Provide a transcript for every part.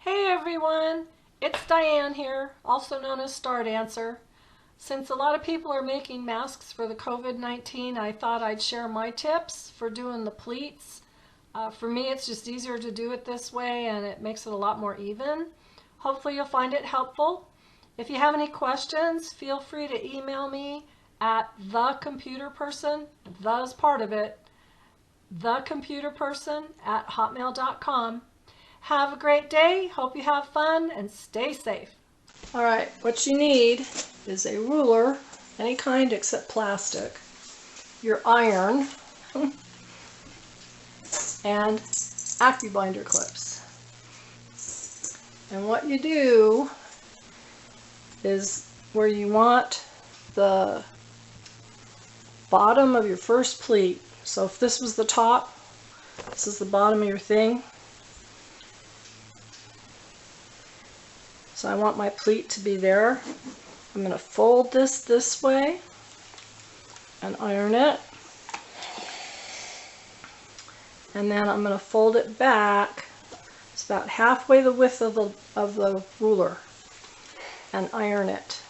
Hey everyone, it's Diane here, also known as Star Dancer. Since a lot of people are making masks for the COVID-19, I thought I'd share my tips for doing the pleats. For me, it's just easier to do it this way and it makes it a lot more even. Hopefully you'll find it helpful. If you have any questions, feel free to email me at thecomputerperson, the is part of it, thecomputerperson@hotmail.com. Have a great day, hope you have fun, and stay safe. Alright, what you need is a ruler, any kind except plastic, your iron, and AccuBinder clips. And what you do is where you want the bottom of your first pleat. So if this was the top, this is the bottom of your thing. So I want my pleat to be there. I'm going to fold this way and iron it. And then I'm going to fold it back. It's about halfway the width of the ruler and iron it.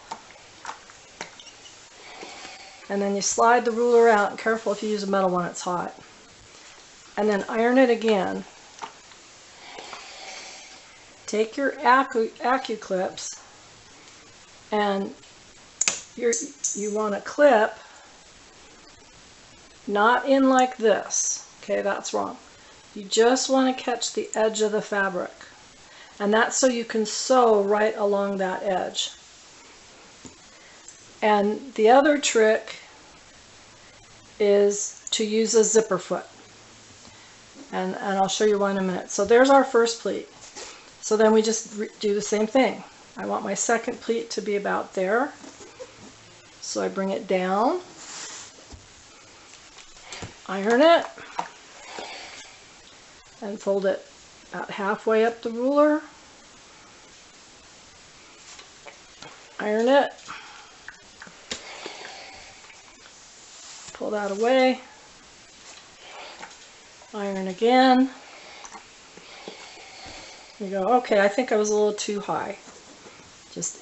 And then you slide the ruler out, and careful if you use a metal one, it's hot. And then iron it again. Take your Accu clips and you want to clip not in like this. Okay, that's wrong. You just want to catch the edge of the fabric. And that's so you can sew right along that edge. And the other trick is to use a zipper foot. And I'll show you one in a minute. So there's our first pleat. So then we just do the same thing. I want my second pleat to be about there. So I bring it down, iron it, and fold it about halfway up the ruler. Iron it, pull that away, iron again. You go, okay, I think I was a little too high. Just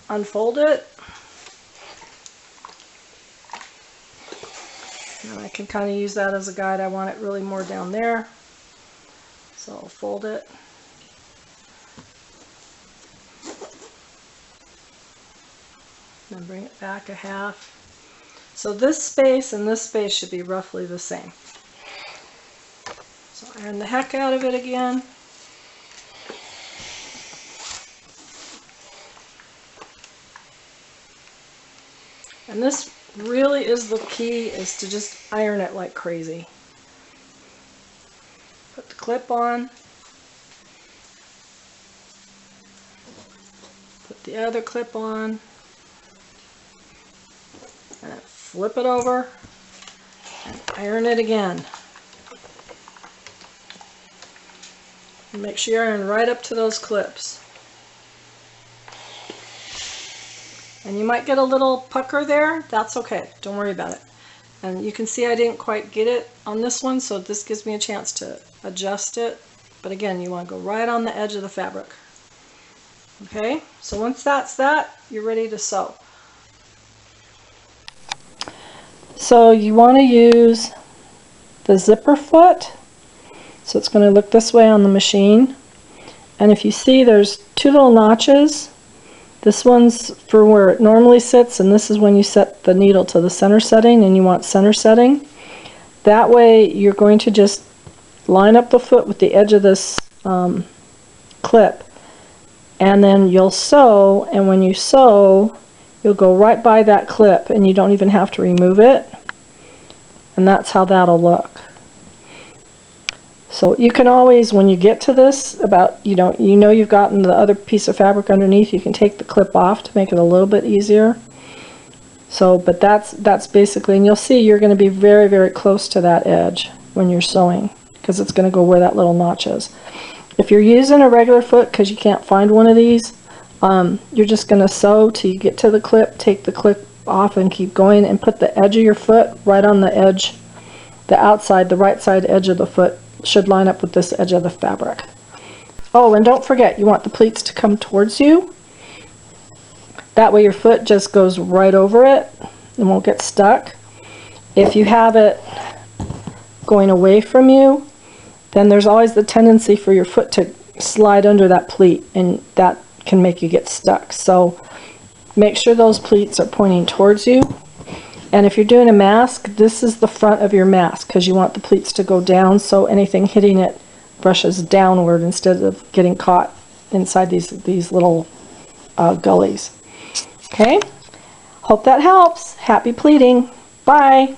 unfold it. And I can kind of use that as a guide. I want it really more down there. So I'll fold it. Then bring it back a half. So this space and this space should be roughly the same. So iron the heck out of it again. And this really is the key, is to just iron it like crazy. Put the clip on. Put the other clip on. And flip it over. And iron it again. And make sure you iron right up to those clips. And you might get a little pucker there. That's okay. Don't worry about it. And you can see I didn't quite get it on this one, so this gives me a chance to adjust it. But again, you want to go right on the edge of the fabric. Okay? So once that's that, you're ready to sew. So you want to use the zipper foot. So it's going to look this way on the machine. And if you see, there's two little notches. This one's for where it normally sits, and this is when you set the needle to the center setting, and you want center setting. That way you're going to just line up the foot with the edge of this clip, and then you'll sew, and when you sew, you'll go right by that clip, and you don't even have to remove it, and that's how that'll look. So you can always, when you get to this, you know you've gotten the other piece of fabric underneath, you can take the clip off to make it a little bit easier. So, but that's basically, and you'll see you're going to be very, very close to that edge when you're sewing, because it's going to go where that little notch is. If you're using a regular foot because you can't find one of these, you're just going to sew till you get to the clip, take the clip off and keep going, and put the edge of your foot right on the edge, the outside, the right side edge of the foot should line up with this edge of the fabric. Oh, and don't forget, you want the pleats to come towards you. That way your foot just goes right over it and won't get stuck. If you have it going away from you, then there's always the tendency for your foot to slide under that pleat, and that can make you get stuck. So make sure those pleats are pointing towards you. And if you're doing a mask, this is the front of your mask because you want the pleats to go down so anything hitting it brushes downward instead of getting caught inside these little gullies. Okay, hope that helps. Happy pleating. Bye.